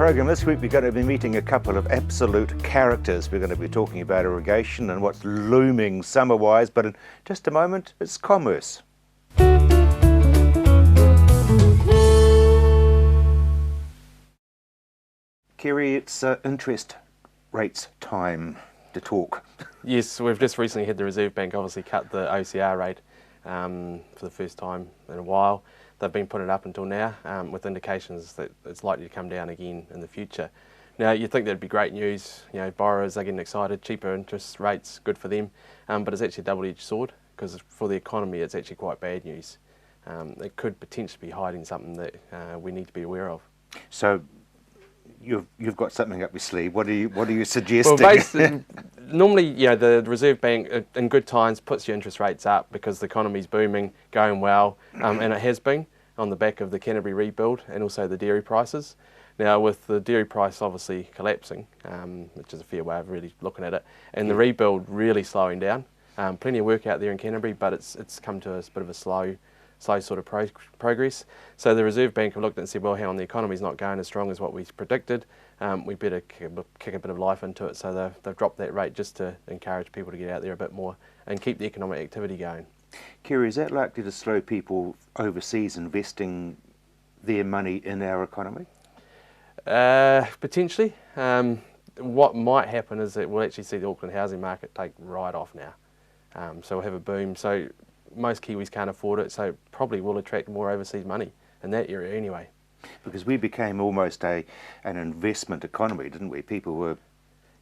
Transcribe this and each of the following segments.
program this week, we're going to be meeting a couple of absolute characters. We're going to be talking about irrigation and what's looming summer-wise, but in just a moment, it's commerce. Kerry, it's interest rates time to talk. Yes, we've just recently had the Reserve Bank obviously cut the OCR rate for the first time in a while. They've been putting it up until now with indications that it's likely to come down again in the future. Now, you'd think that'd be great news. You know, borrowers are getting excited, cheaper interest rates, good for them, but it's actually a double-edged sword because for the economy it's actually quite bad news. It could potentially be hiding something that we need to be aware of. So you've got something up your sleeve. What are you suggesting? Well, normally, you know, the Reserve Bank in good times puts your interest rates up because the economy's booming, going well, and it has been on the back of the Canterbury rebuild and also the dairy prices. Now, with the dairy price obviously collapsing, which is a fair way of really looking at it, and the rebuild really slowing down, plenty of work out there in Canterbury, but it's come to a bit of a slow sort of progress. So the Reserve Bank have looked at and said, well, hang on, the economy's not going as strong as what we predicted. We better kick a bit of life into it. So they've dropped that rate just to encourage people to get out there a bit more and keep the economic activity going. Kerry, is that likely to slow people overseas investing their money in our economy? Potentially. What might happen is that we'll actually see the Auckland housing market take right off now. So we'll have a boom. So most Kiwis can't afford it, so it probably will attract more overseas money in that area anyway. Because we became almost an investment economy, didn't we? People were,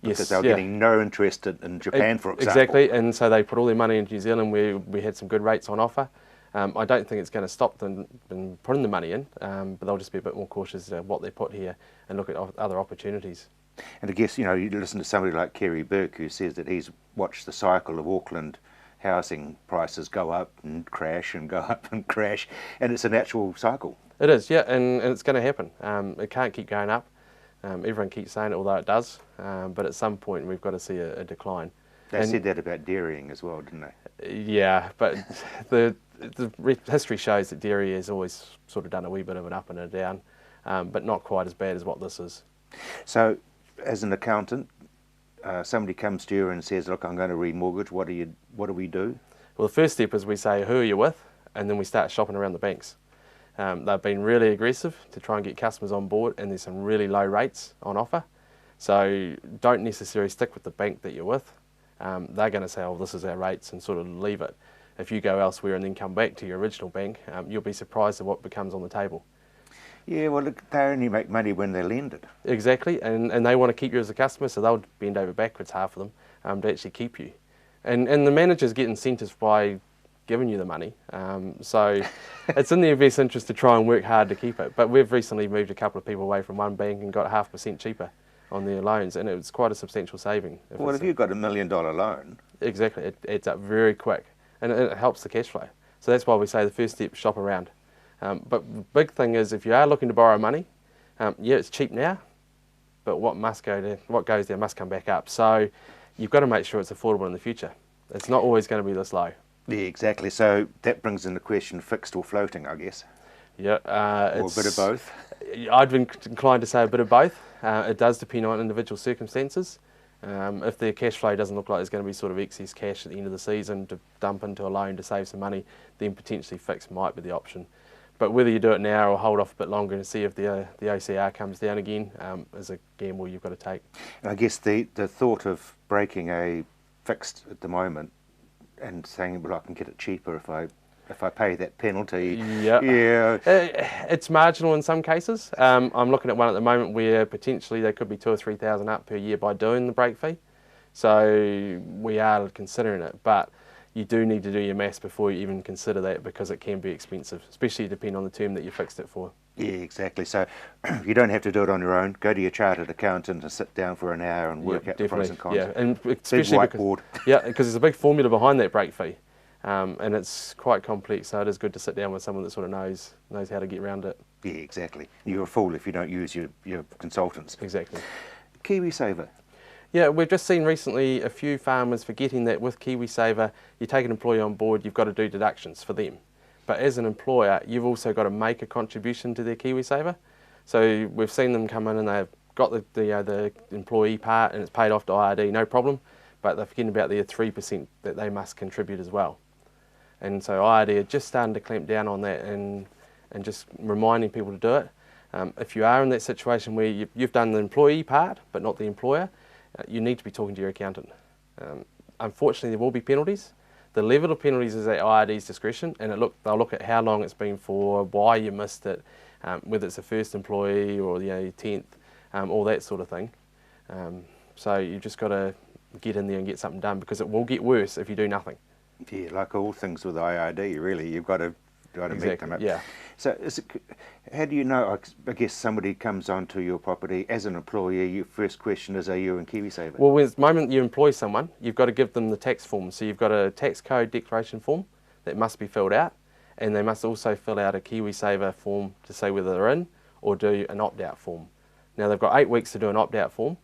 because they were yeah. getting no interest in Japan, for example. Exactly, and so they put all their money into New Zealand where we had some good rates on offer. I don't think it's going to stop them from putting the money in, but they'll just be a bit more cautious of what they put here and look at other opportunities. And I guess, you know, you listen to somebody like Kerry Burke who says that he's watched the cycle of Auckland housing prices go up and crash and go up and crash, and it's a natural cycle. It is, yeah, and it's going to happen. It can't keep going up. Everyone keeps saying it, although it does, but at some point we've got to see a decline. They said that about dairying as well, didn't they? Yeah, but the history shows that dairy has always sort of done a wee bit of an up and a down, but not quite as bad as what this is. So, as an accountant, somebody comes to you and says, look, I'm going to remortgage, what do we do? Well, the first step is we say, who are you with? And then we start shopping around the banks. They've been really aggressive to try and get customers on board, and there's some really low rates on offer. So don't necessarily stick with the bank that you're with. They're going to say, oh, this is our rates, and sort of leave it. If you go elsewhere and then come back to your original bank, you'll be surprised at what becomes on the table. Yeah, well, look, they only make money when they lend it. Exactly, and they want to keep you as a customer, so they'll bend over backwards, half of them, to actually keep you. And the managers get incentives by giving you the money, so it's in their best interest to try and work hard to keep it. But we've recently moved a couple of people away from one bank and got 0.5% cheaper on their loans, and it was quite a substantial saving. Well, if you've got $1 million loan... Exactly, it adds up very quick, and it helps the cash flow. So that's why we say the first step, shop around. But the big thing is, if you are looking to borrow money, yeah, it's cheap now, but what goes there must come back up. So you've got to make sure it's affordable in the future. It's not always going to be this low. Yeah, exactly. So that brings in the question, fixed or floating, I guess. Yeah. Or a bit of both? I'd be inclined to say a bit of both. It does depend on individual circumstances. If their cash flow doesn't look like there's going to be sort of excess cash at the end of the season to dump into a loan to save some money, then potentially fixed might be the option. But whether you do it now or hold off a bit longer and see if the OCR comes down again is a gamble you've got to take. And I guess the thought of breaking a fixed at the moment and saying, well, I can get it cheaper if I pay that penalty. Yep. Yeah. It's marginal in some cases. I'm looking at one at the moment where potentially there could be 2,000 or 3,000 up per year by doing the break fee. So we are considering it, but you do need to do your maths before you even consider that, because it can be expensive, especially depending on the term that you fixed it for. Yeah, exactly. So you don't have to do it on your own. Go to your chartered accountant and sit down for an hour and work out the pros and cons. Yeah, and especially because there's a big formula behind that break fee, and it's quite complex. So it is good to sit down with someone that sort of knows how to get around it. Yeah, exactly. You're a fool if you don't use your consultants. Exactly. KiwiSaver. Yeah, we've just seen recently a few farmers forgetting that with KiwiSaver, you take an employee on board, you've got to do deductions for them. But as an employer, you've also got to make a contribution to their KiwiSaver. So we've seen them come in and they've got the employee part and it's paid off to IRD, no problem, but they're forgetting about the 3% that they must contribute as well. And so IRD are just starting to clamp down on that and just reminding people to do it. If you are in that situation where you've done the employee part but not the employer, you need to be talking to your accountant. Unfortunately, there will be penalties. The level of penalties is at IRD's discretion, and they'll look at how long it's been for, why you missed it, whether it's the first employee or your 10th, all that sort of thing. So you've just got to get in there and get something done, because it will get worse if you do nothing. Yeah, like all things with IRD, really, you've got to meet them up. Yeah. So how do you know, I guess somebody comes onto your property as an employee, your first question is, are you in KiwiSaver? Well, the moment you employ someone, you've got to give them the tax form. So you've got a tax code declaration form that must be filled out, and they must also fill out a KiwiSaver form to say whether they're in, or do an opt-out form. Now they've got 8 weeks to do an opt-out form,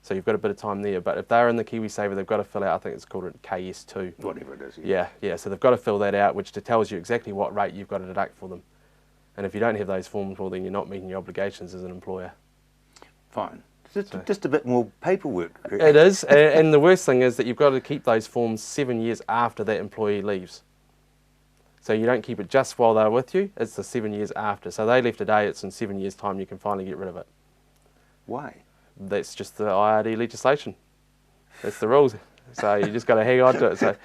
so you've got a bit of time there, but if they're in the KiwiSaver, they've got to fill out, I think it's called a KS2. Whatever it is. Yeah, so they've got to fill that out, which tells you exactly what rate you've got to deduct for them. And if you don't have those forms, well, then you're not meeting your obligations as an employer. Fine. Just a bit more paperwork. It is, and the worst thing is that you've got to keep those forms 7 years after that employee leaves. So you don't keep it just while they're with you, it's the 7 years after. So they left today, it's in 7 years' time you can finally get rid of it. Why? That's just the IRD legislation. That's the rules. So you just got to hang on to it. So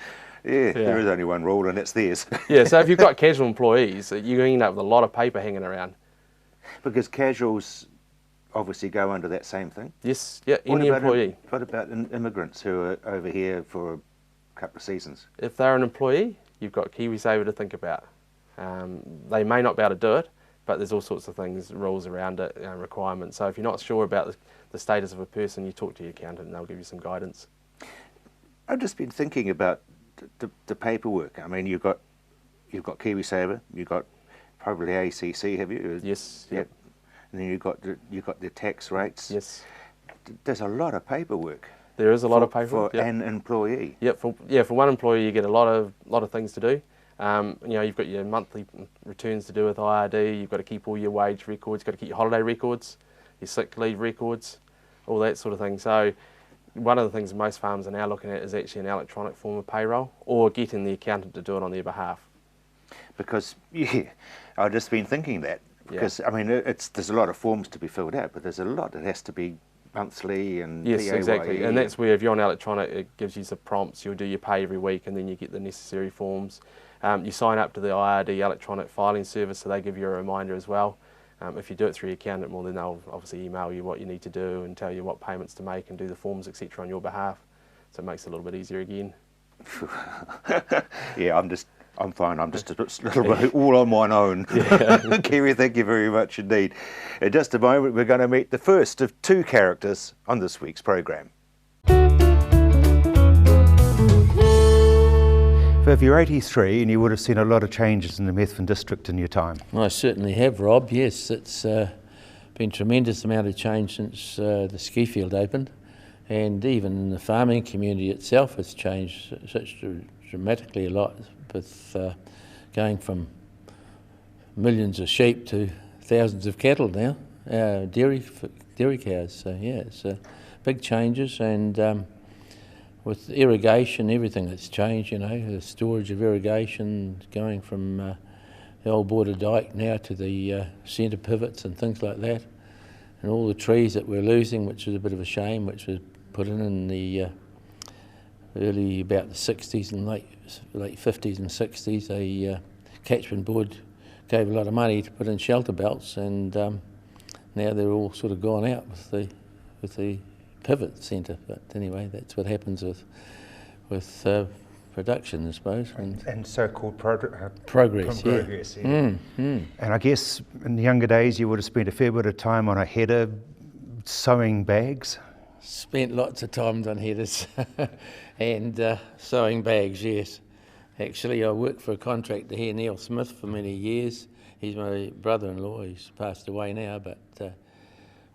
yeah, there is only one rule, and it's theirs. Yeah, so if you've got casual employees, you end up with a lot of paper hanging around. Because casuals obviously go under that same thing? Yes, yeah, any employee. What about immigrants who are over here for a couple of seasons? If they're an employee, you've got KiwiSaver to think about. They may not be able to do it, but there's all sorts of things, rules around it, requirements. So if you're not sure about the status of a person, you talk to your accountant and they'll give you some guidance. I've just been thinking about the paperwork. I mean, you've got KiwiSaver, you've got probably ACC, have you? Yes. Yep. And then you've got the tax rates. Yes. There's a lot of paperwork. There is a lot of paperwork for an employee. Yep. For one employee, you get a lot of things to do. You've got your monthly returns to do with IRD. You've got to keep all your wage records. You've got to keep your holiday records, your sick leave records, all that sort of thing. So one of the things most farms are now looking at is actually an electronic form of payroll, or getting the accountant to do it on their behalf. Because I've just been thinking that. Because I mean, there's a lot of forms to be filled out, but there's a lot that has to be monthly and yes, PAYE. exactly. And that's where if you're on electronic, it gives you some prompts. You'll do your pay every week, and then you get the necessary forms. You sign up to the IRD electronic filing service, so they give you a reminder as well. If you do it through your accountant, well, then they'll obviously email you what you need to do and tell you what payments to make and do the forms, etc., on your behalf. So it makes it a little bit easier again. Yeah, I'm fine. I'm just a little bit all on my own. Yeah. Kiwi, thank you very much indeed. In just a moment, we're going to meet the first of 2 characters on this week's programme. If you're 83 and you would have seen a lot of changes in the Methven district in your time. I certainly have, Rob, yes. It's been a tremendous amount of change since the ski field opened, and even the farming community itself has changed such dramatically a lot, with going from millions of sheep to thousands of cattle now, dairy cows. So yeah, it's big changes, and with irrigation, everything that's changed, the storage of irrigation going from the old border dike now to the centre pivots and things like that, and all the trees that we're losing, which is a bit of a shame, which was put in the early, about the 60s and late 50s and 60s. A catchment board gave a lot of money to put in shelter belts, and now they're all sort of gone out with the pivot centre. But anyway, that's what happens with production, I suppose. And so-called progress. Progress, yeah. And I guess in the younger days you would have spent a fair bit of time on a header sewing bags. Spent lots of time on headers and sewing bags, yes. Actually, I worked for a contractor here, Neil Smith, for many years. He's my brother-in-law. He's passed away now, but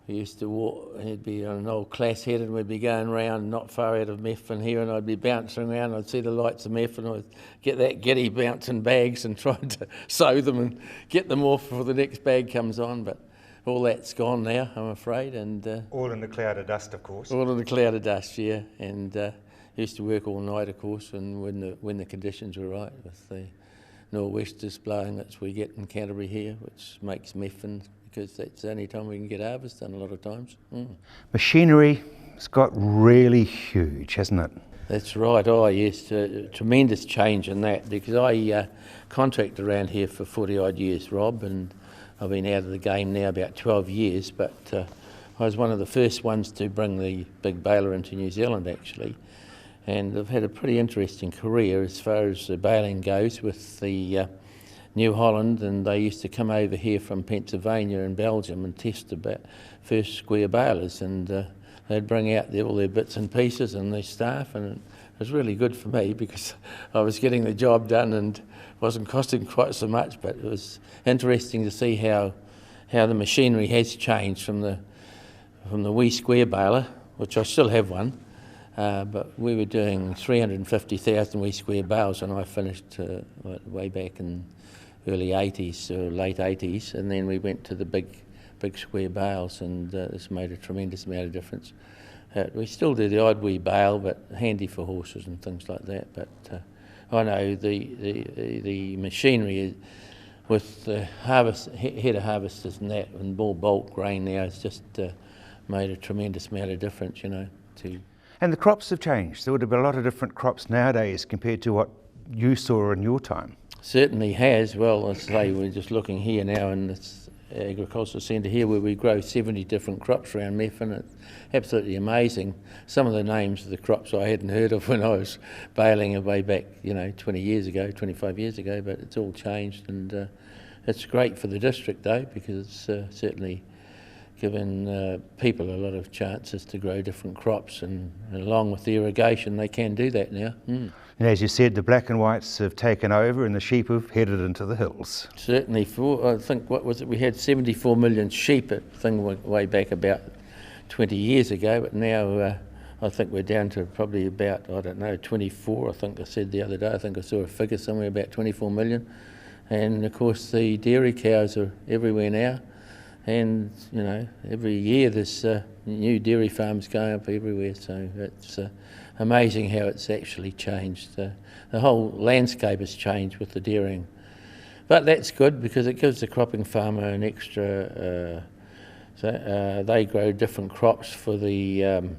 we used to walk. He'd be on an old class head, and we'd be going around not far out of Methven here, and I'd be bouncing around. I'd see the lights of Methven. I'd get that giddy bouncing bags and trying to sew them and get them off before the next bag comes on. But all that's gone now, I'm afraid, and All in the cloud of dust, of course. all in the cloud of dust, yeah. And used to work all night, of course, and when the conditions were right, with the nor'westers blowing that we get in Canterbury here, which makes methane, because that's the only time we can get harvest done a lot of times. Machinery has got really huge, hasn't it? That's right. Oh yes, tremendous change in that, because I contracted around here for 40 odd years, Rob, and I've been out of the game now about 12 years, but I was one of the first ones to bring the big baler into New Zealand actually, and I've had a pretty interesting career as far as the baling goes with the New Holland, and they used to come over here from Pennsylvania and Belgium and test about first square balers, and they'd bring out all their bits and pieces and their staff, and it was really good for me because I was getting the job done and wasn't costing quite so much, but it was interesting to see how the machinery has changed from the wee square baler, which I still have one, but we were doing 350,000 wee square bales when I finished way back in early 80s or late 80s, and then we went to the big square bales, and it's made a tremendous amount of difference. We still do the odd wee bale, but handy for horses and things like that. But I know the machinery with the head of harvesters and that, and more bulk grain now, has just made a tremendous amount of difference, you know. And the crops have changed. There would have been a lot of different crops nowadays compared to what you saw in your time. Certainly has. Well, I say we're just looking here now in this agricultural centre here where we grow 70 different crops around Methven. It's absolutely amazing. Some of the names of the crops I hadn't heard of when I was baling way back, 20 years ago, 25 years ago, but it's all changed, and it's great for the district though, because it's certainly given people a lot of chances to grow different crops, and along with the irrigation they can do that now. And as you said, the black and whites have taken over and the sheep have headed into the hills. Certainly, I think, what was it, we had 74 million sheep way back about 20 years ago, but now I think we're down to probably about, 24, I think I said the other day. I think I saw a figure somewhere about 24 million. And of course the dairy cows are everywhere now, and every year there's new dairy farms going up everywhere, so it's amazing how it's actually changed. The whole landscape has changed with the dairying, but that's good because it gives the cropping farmer an extra. They grow different crops for the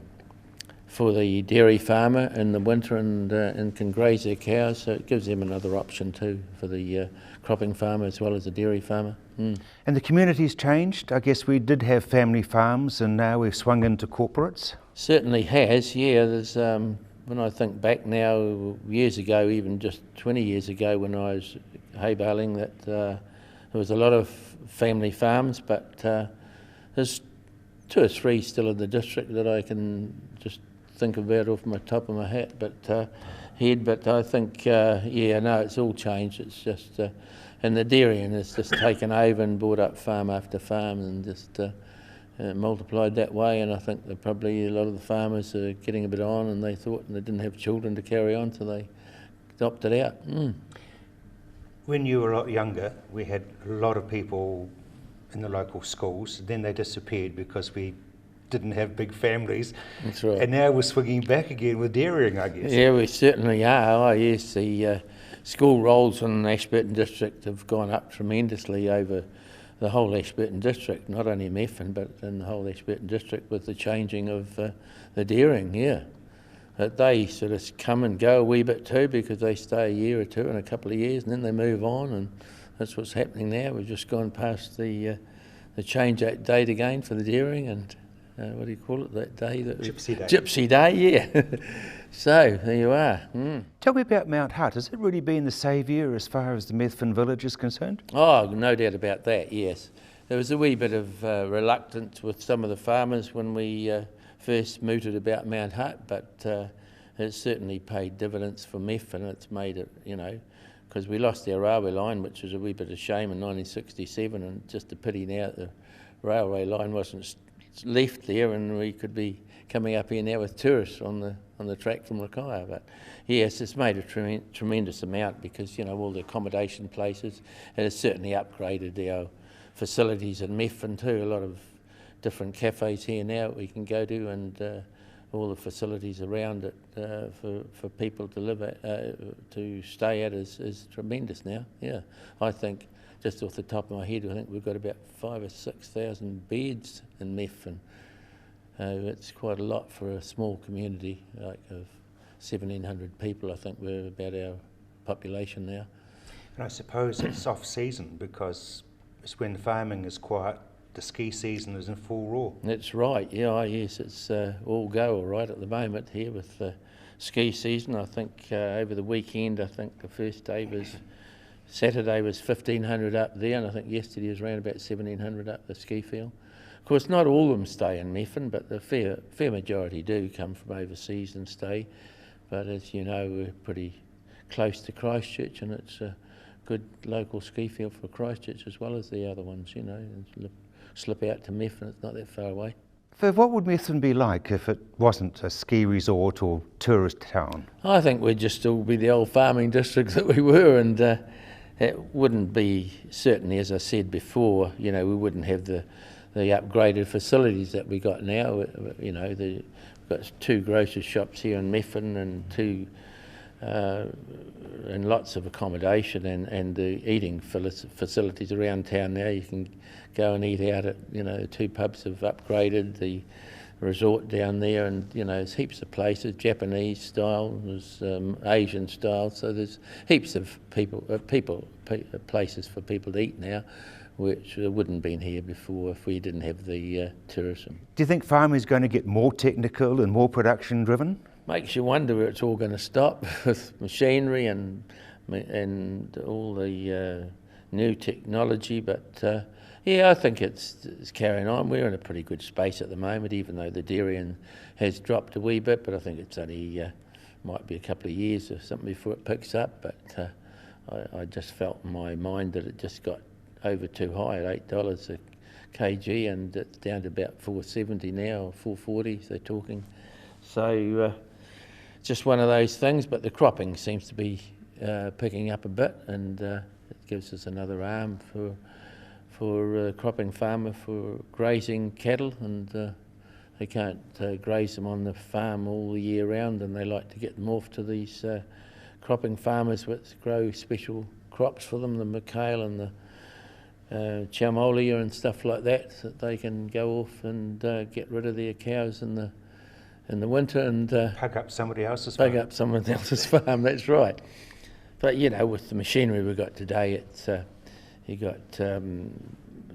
dairy farmer in the winter, and can graze their cows, so it gives them another option too for the cropping farmer as well as the dairy farmer. And the community's changed. I guess we did have family farms and now we've swung into corporates. Certainly has, yeah. There's when I think back now, years ago, even just 20 years ago when I was hay baling, that there was a lot of family farms, but there's 2 or 3 still in the district that I can just think about off my top of my head, but I think it's all changed. It's just and the dairying has just taken over and bought up farm after farm and just multiplied that way, and I think that probably a lot of the farmers are getting a bit on, and they thought they didn't have children to carry on, so they opted out. When you were a lot younger, we had a lot of people in the local schools, then they disappeared because we didn't have big families. That's right. And now we're swinging back again with dairying, I guess. Yeah, we certainly are. Oh yes, the school rolls in Ashburton district have gone up tremendously over the whole Ashburton district, not only Methven, but in the whole Ashburton district with the changing of the dairying, yeah. But they sort of come and go a wee bit too, because they stay a year or two and a couple of years and then they move on, and that's what's happening now. We've just gone past the change that date again for the dairying, and what do you call it, that day? Gypsy Day. Gypsy Day, yeah. So, there you are. Tell me about Mount Hutt. Has it really been the saviour as far as the Methven village is concerned? Oh, no doubt about that, yes. There was a wee bit of reluctance with some of the farmers when we first mooted about Mount Hutt, but it's certainly paid dividends for Methven. It's made it, because we lost our railway line, which was a wee bit of shame in 1967, and just a pity now the railway line wasn't left there, and we could be coming up here now with tourists on the track from Rakaya. But yes, it's made a tremendous amount, because all the accommodation places. It has certainly upgraded facilities in Methven too, a lot of different cafes here now we can go to, and all the facilities around it for people to live at, to stay at is tremendous now. Yeah, I think just off the top of my head, I think we've got about 5,000 or 6,000 beds in Methven. It's quite a lot for a small community, like of 1,700 people. I think we're about our population now. And I suppose it's off-season because it's when farming is quiet, the ski season is in full roar. That's right, yeah, yes, it's all go all right at the moment here with the ski season. I think over the weekend, I think the first day was, Saturday was 1,500 up there, and I think yesterday was around about 1,700 up the ski field. Of course, not all of them stay in Methven, but the fair majority do come from overseas and stay. But as you know, we're pretty close to Christchurch, and it's a good local ski field for Christchurch as well as the other ones, you know. And slip out to Methven, it's not that far away. Viv, what would Methven be like if it wasn't a ski resort or tourist town? I think we'd just still be the old farming district that we were, and it wouldn't be, certainly as I said before, you know, we wouldn't have the upgraded facilities that we got now. You know, we've got 2 grocery shops here in Methven and lots of accommodation and the eating facilities around town now. You can go and eat out at, you know, 2 pubs have upgraded, the resort down there, and, you know, there's heaps of places, Japanese style, there's Asian style, so there's heaps of places for people to eat now, which wouldn't have been here before if we didn't have the tourism. Do you think farming is going to get more technical and more production driven? Makes you wonder where it's all going to stop with machinery and all the new technology, but yeah, I think it's carrying on. We're in a pretty good space at the moment, even though the dairying has dropped a wee bit, but I think it's only might be a couple of years or something before it picks up, but I just felt in my mind that it just got over too high at $8 a kg, and it's down to about $4.70 now, or $4.40 they're talking. So just one of those things, but the cropping seems to be picking up a bit, and it gives us another arm for a cropping farmer for grazing cattle, and they can't graze them on the farm all the year round, and they like to get them off to these cropping farmers which grow special crops for them, the McHale and the Chamolia and stuff like that, so that they can go off and get rid of their cows in the winter and Pug up somebody else's farm. Pug up someone else's farm, that's right. But you know, with the machinery we've got today, it's you got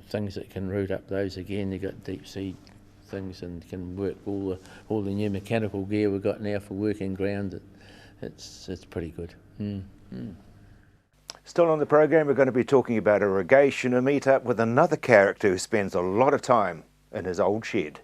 things that can root up those again. You got deep sea things and can work all the new mechanical gear we've got now for working ground. It's pretty good. Still on the program, we're going to be talking about irrigation, a meet up with another character who spends a lot of time in his old shed.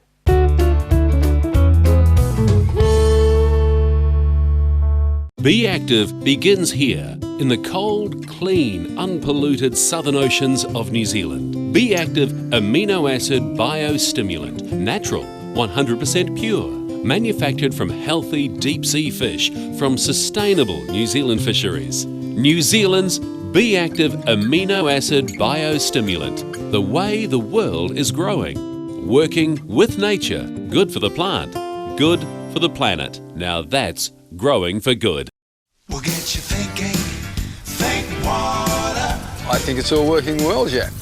Be Active begins here in the cold, clean, unpolluted southern oceans of New Zealand. Be Active amino acid biostimulant, natural, 100% pure, manufactured from healthy deep sea fish from sustainable New Zealand fisheries. New Zealand's Be Active amino acid biostimulant, the way the world is growing. Working with nature, good for the plant, good for the planet. Now that's growing for good. We'll get you thinking, think water. I think it's all working well, Jack.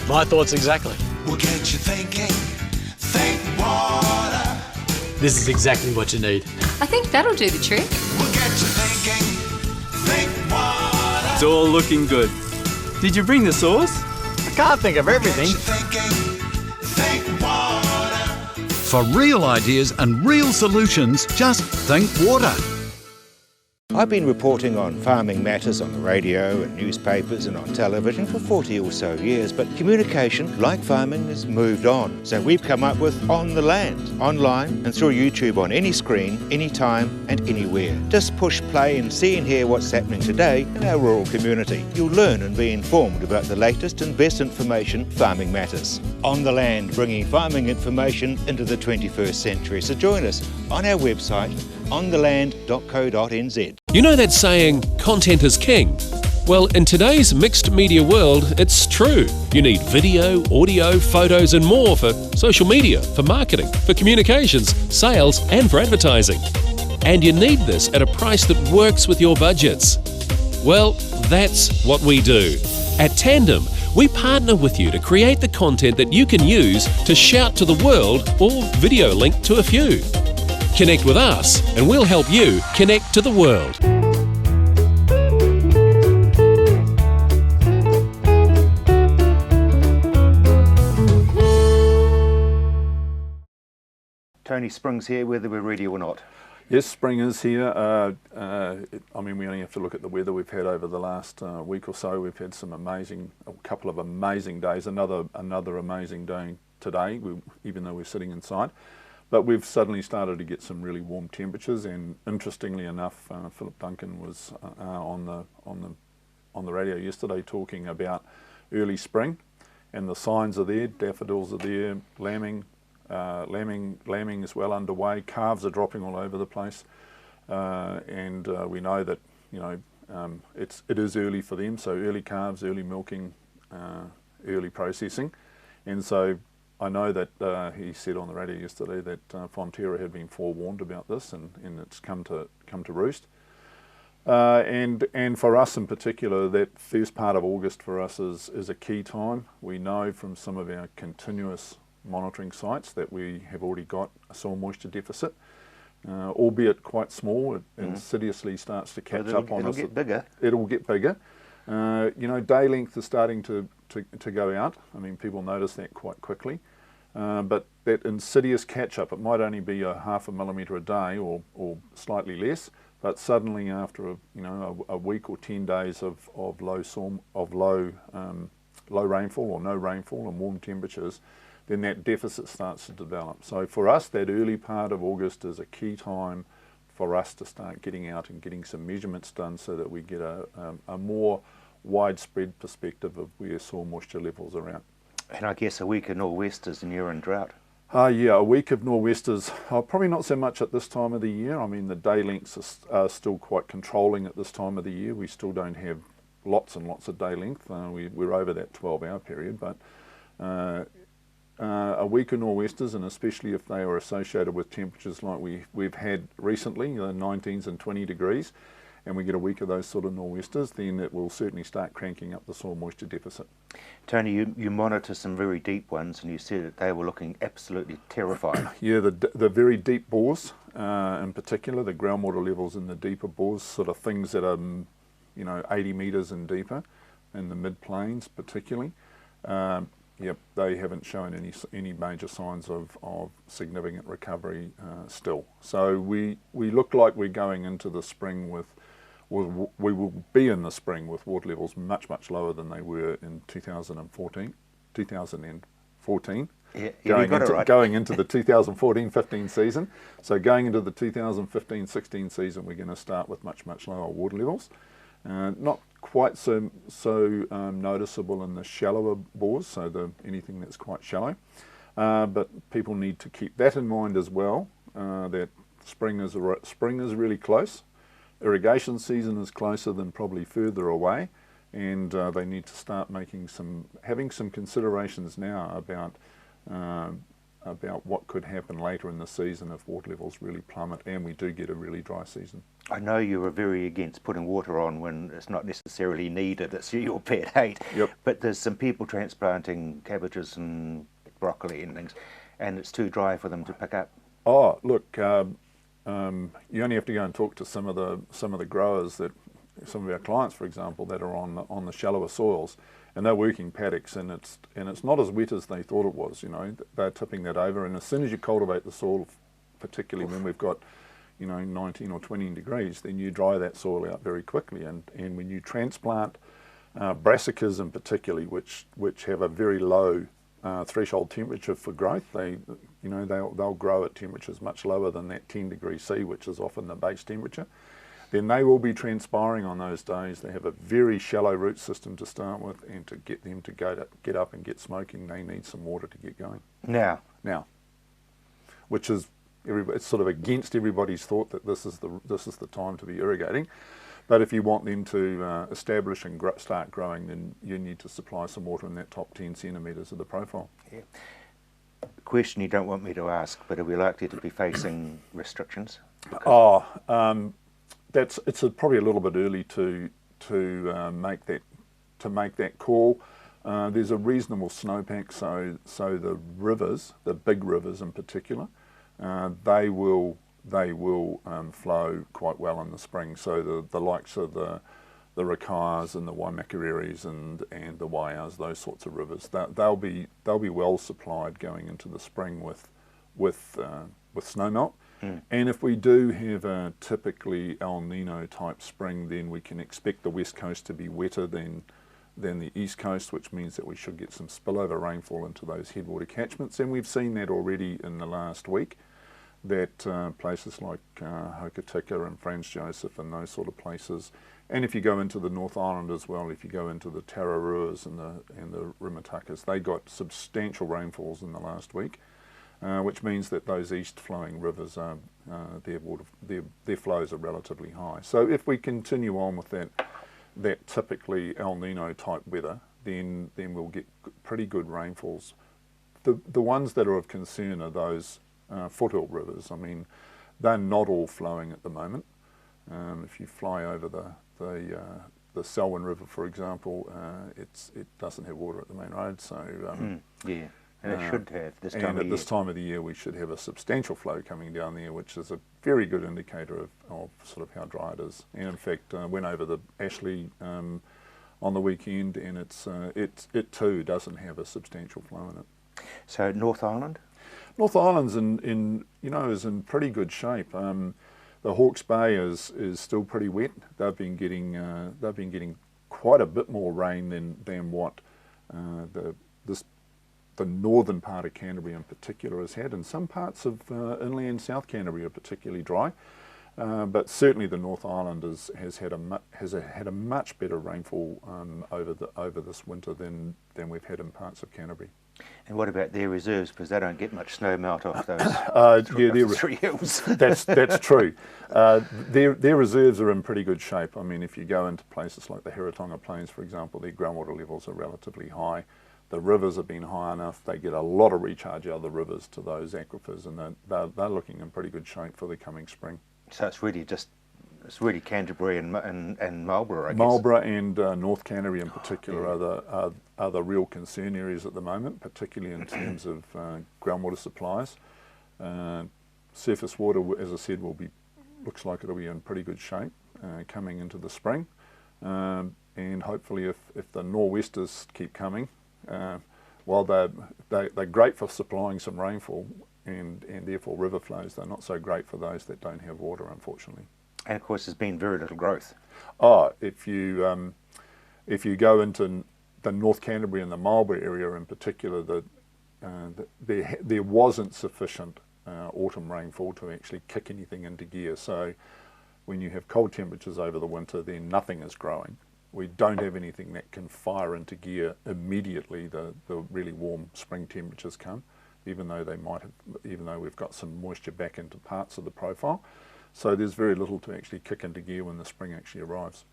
My thoughts exactly. We'll get you thinking, think water. This is exactly what you need. I think that'll do the trick. We'll get you thinking, think water. It's all looking good. Did you bring the sauce? I can't think of everything. We'll get you thinking, think water. For real ideas and real solutions, just think water. I've been reporting on farming matters on the radio and newspapers and on television for 40 or so years, but communication, like farming, has moved on. So we've come up with On the Land, online and through YouTube on any screen, anytime and anywhere. Just push play and see and hear what's happening today in our rural community. You'll learn and be informed about the latest and best information farming matters. On the Land, bringing farming information into the 21st century. So join us on our website, ontheland.co.nz. You know that saying, content is king? Well, in today's mixed media world, it's true. You need video, audio, photos and more for social media, for marketing, for communications, sales and for advertising. And you need this at a price that works with your budgets. Well, that's what we do. At Tandem, we partner with you to create the content that you can use to shout to the world or video link to a few. Connect with us and we'll help you connect to the world. Tony, spring's here whether we're ready or not. Yes, spring is here. I mean, we only have to look at the weather we've had over the last week or so. We've had a couple of amazing days. Another amazing day today, even though we're sitting inside. But we've suddenly started to get some really warm temperatures. And interestingly enough, Philip Duncan was on the radio yesterday talking about early spring, and the signs are there. Daffodils are there, lambing is well underway. Calves are dropping all over the place, and we know that it is early for them. So early calves, early milking, early processing, and so I know that he said on the radio yesterday that Fonterra had been forewarned about this, and it's come to roost. And for us in particular, that first part of August for us is a key time. We know from some of our continuous monitoring sites that we have already got a soil moisture deficit, albeit quite small. It insidiously starts to catch up on us. It'll get bigger. It'll get bigger. Day length is starting to go out. I mean, people notice that quite quickly. But that insidious catch up, it might only be a 0.5 millimetre a day or slightly less, but suddenly after a week or 10 days of low rainfall or no rainfall and warm temperatures, then that deficit starts to develop. So for us, that early part of August is a key time for us to start getting out and getting some measurements done so that we get a more widespread perspective of where soil moisture levels are at. And I guess a week of nor'westers and you're in drought. Yeah, a week of nor'westers, probably not so much at this time of the year. I mean, the day lengths are still quite controlling at this time of the year. We still don't have lots and lots of day length. We're over that 12-hour period, but a week of nor'westers, and especially if they are associated with temperatures like we've had recently, 19s and 20 degrees, and we get a week of those sort of nor'westers, then it will certainly start cranking up the soil moisture deficit. Tony, you monitor some very deep ones, and you said that they were looking absolutely terrifying. Yeah, the very deep bores, in particular, the groundwater levels in the deeper bores, sort of things that are 80 metres and deeper, in the mid-plains particularly. Yep, they haven't shown any major signs of significant recovery still. So we look like we're going into the spring we will be in the spring with water levels much lower than they were in 2014. Yeah, going into the 2014-15 season. So going into the 2015-16 season, we're going to start with much lower water levels. Not quite so noticeable in the shallower bores, so anything that's quite shallow. But people need to keep that in mind as well, that spring is really close. Irrigation season is closer than probably further away, and they need to start having some considerations now about what could happen later in the season if water levels really plummet and we do get a really dry season. I know you were very against putting water on when it's not necessarily needed. It's your pet hate. Yep. But there's some people transplanting cabbages and broccoli and things, and it's too dry for them to pick up. Oh, look, you only have to go and talk to some of the growers, some of our clients, for example, that are on the shallower soils, and they're working paddocks, and it's not as wet as they thought it was. They're tipping that over, and as soon as you cultivate the soil, particularly when we've got 19 or 20 degrees, then you dry that soil out very quickly. And when you transplant brassicas in particularly, which have a very low threshold temperature for growth, they'll grow at temperatures much lower than that 10 degrees C, which is often the base temperature. Then they will be transpiring on those days. They have a very shallow root system to start with, and to get them to get up and get smoking, they need some water to get going. Now, which is it's sort of against everybody's thought that this is the time to be irrigating, But if you want them to establish and start growing, then you need to supply some water in that top 10 centimetres of the profile. Yeah. Question you don't want me to ask, but are we likely to be facing restrictions? It's probably a little bit early to make that call. There's a reasonable snowpack, so the rivers, the big rivers in particular, they will flow quite well in the spring. So the likes of the Rakaias and the Waimakarieris and the Waias, those sorts of rivers, they'll be well supplied going into the spring with snowmelt. And if we do have a typically El Nino type spring, then we can expect the west coast to be wetter than the east coast, which means that we should get some spillover rainfall into those headwater catchments. And we've seen that already in the last week, that places like Hokitika and Franz Joseph and those sort of places. And if you go into the North Island as well, if you go into the Tararuas and the Rimatakas, they got substantial rainfalls in the last week. Which means that those east-flowing rivers, their flows are relatively high. So if we continue on with that typically El Nino type weather, then we'll get pretty good rainfalls. The ones that are of concern are those foothill rivers. I mean, they're not all flowing at the moment. If you fly over the Selwyn River, for example, it doesn't have water at the main road. So yeah. And it should have this time of year. And at this time of the year, we should have a substantial flow coming down there, which is a very good indicator of sort of how dry it is. And in fact, I went over the Ashley on the weekend, and it too doesn't have a substantial flow in it. So North Island? North Island's is in pretty good shape. The Hawke's Bay is still pretty wet. They've been getting quite a bit more rain than what the northern part of Canterbury in particular has had, and some parts of inland South Canterbury are particularly dry. But certainly the North Island has had a much better rainfall over this winter than we've had in parts of Canterbury. And what about their reserves? Because they don't get much snow melt off those three hills. That's true. Their reserves are in pretty good shape. I mean, if you go into places like the Heritonga Plains, for example, their groundwater levels are relatively high. The rivers have been high enough. They get a lot of recharge out of the rivers to those aquifers, and they're looking in pretty good shape for the coming spring. So it's really Canterbury and Marlborough, I guess. Marlborough and North Canterbury in particular are the real concern areas at the moment, particularly in terms of groundwater supplies. Surface water, as I said, looks like it'll be in pretty good shape coming into the spring, and hopefully if the nor'westers keep coming, while they're great for supplying some rainfall and therefore river flows, they're not so great for those that don't have water, unfortunately. And of course, there's been very little growth. If you go into the North Canterbury and the Marlborough area in particular, there wasn't sufficient autumn rainfall to actually kick anything into gear. So when you have cold temperatures over the winter, then nothing is growing. We don't have anything that can fire into gear immediately. The really warm spring temperatures come, even though we've got some moisture back into parts of the profile. So there's very little to actually kick into gear when the spring actually arrives.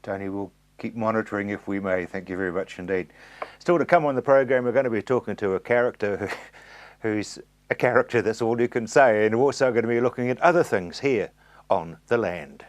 Tony, we'll keep monitoring if we may. Thank you very much indeed. Still to come on the program, we're going to be talking to a character who's a character, that's all you can say, and we're also going to be looking at other things here on the land.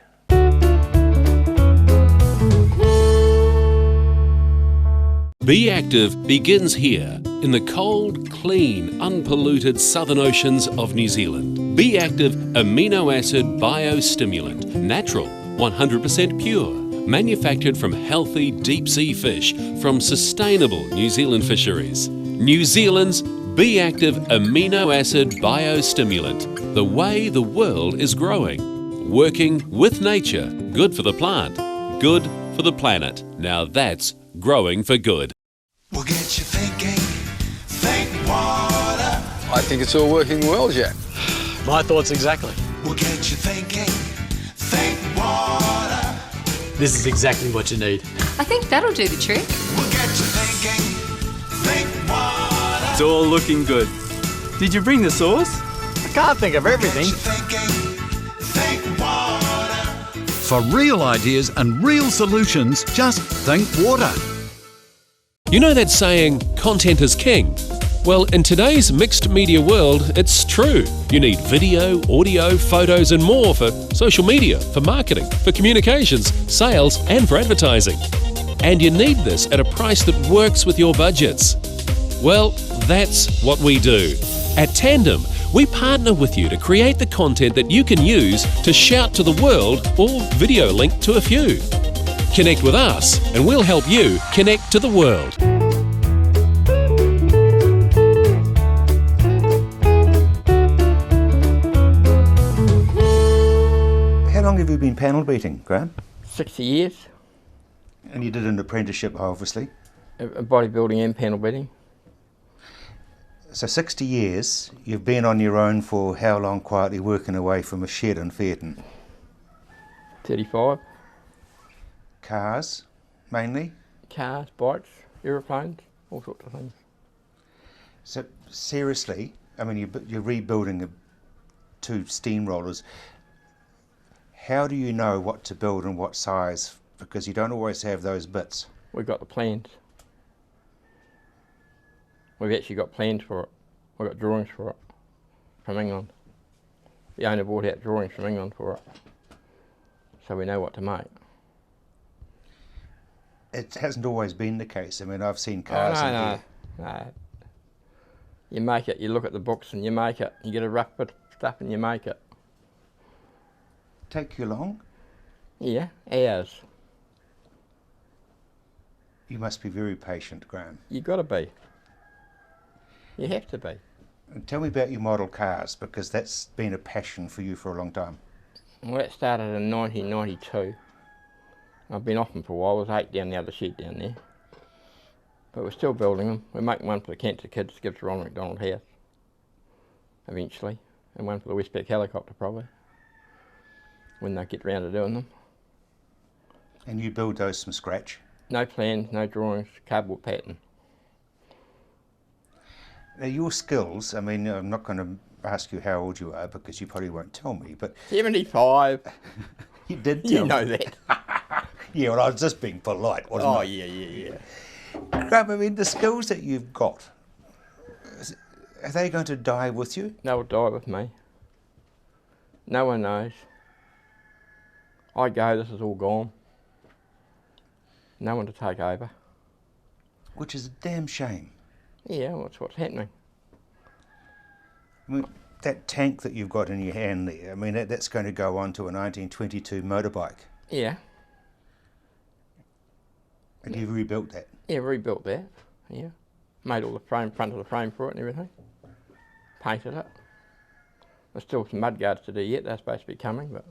Be Active begins here in the cold, clean, unpolluted southern oceans of New Zealand. Be Active amino acid biostimulant, natural, 100% pure, manufactured from healthy deep sea fish from sustainable New Zealand fisheries. New Zealand's Be Active amino acid biostimulant, the way the world is growing. Working with nature, good for the plant, good for the planet. Now that's growing for good. We'll get you thinking, think water. I think it's all working well, Jack. My thoughts exactly. We'll get you thinking, think water. This is exactly what you need. I think that'll do the trick. We'll get you thinking, think water. It's all looking good. Did you bring the sauce? I can't think of everything. We'll get you thinking, think water. For real ideas and real solutions, just think water. You know that saying, content is king? Well, in today's mixed media world, it's true. You need video, audio, photos and more for social media, for marketing, for communications, sales and for advertising. And you need this at a price that works with your budgets. Well, that's what we do. At Tandem, we partner with you to create the content that you can use to shout to the world or video link to a few. Connect with us and we'll help you connect to the world. How long have you been panel beating, Graham? 60 years. And you did an apprenticeship, obviously. Bodybuilding and panel beating. So 60 years, you've been on your own for how long, quietly working away from a shed in Fairton? 35. Cars, mainly? Cars, bikes, aeroplanes, all sorts of things. So seriously, I mean, you're rebuilding 2 steamrollers. How do you know what to build and what size? Because you don't always have those bits. We've got the plans. We've actually got plans for it. We've got drawings for it from England. The owner brought out drawings from England for it, so we know what to make. It hasn't always been the case. I mean, I've seen cars in here. No. You make it, you look at the books and you make it. You get a rough bit of stuff and you make it. Take you long? Yeah, hours. You must be very patient, Graham. You've got to be. You have to be. And tell me about your model cars, because that's been a passion for you for a long time. Well, that started in 1992. I've been off them for a while. There's 8 down the other shed down there. But we're still building them. We're making one for the cancer kids to give to Ronald McDonald House, eventually. And one for the Westpac helicopter, probably, when they get round to doing them. And you build those from scratch? No plans, no drawings, cardboard pattern. Now your skills, I mean, I'm not going to ask you how old you are because you probably won't tell me, but... 75. You did tell me. You know that. Yeah, well, I was just being polite, wasn't I? Oh, yeah. Graham, I mean, the skills that you've got, are they going to die with you? They'll die with me. No one knows. I go, this is all gone. No one to take over. Which is a damn shame. Yeah, well, that's what's happening. I mean, that tank that you've got in your hand there, I mean, that's going to go on to a 1922 motorbike. Yeah. And you've rebuilt that? Yeah, rebuilt that, yeah. Made all the front of the frame for it and everything. Painted it. There's still some mud guards to do yet, they're supposed to be coming, but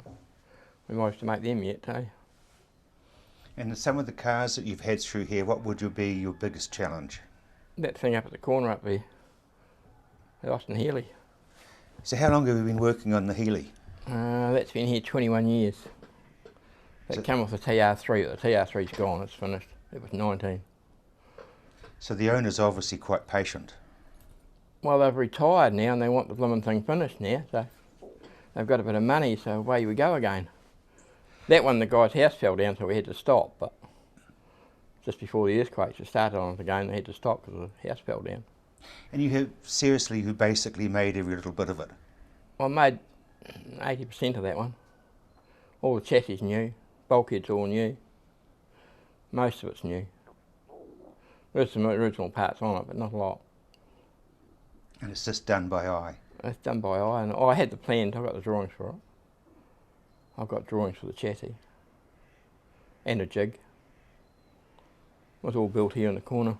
we might have to make them yet too. And some of the cars that you've had through here, what would be your biggest challenge? That thing up at the corner up there, the Austin Healy. So how long have you been working on the Healy? That's been here 21 years. That came off the TR3, but the TR3's gone, it's finished. It was 19. So the owner's obviously quite patient. Well, they've retired now and they want the blooming thing finished now, so they've got a bit of money, so away we go again. That one, the guy's house fell down, so we had to stop, but just before the earthquakes, it started on it again, they had to stop because the house fell down. And you basically made every little bit of it? Well, I made 80% of that one. All the chassis new, bulkheads all new. Most of it's new. There's some original parts on it, but not a lot. And it's just done by eye? It's done by eye, and I had the plans, I've got the drawings for it. I've got drawings for the chassis. And a jig. It was all built here in the corner.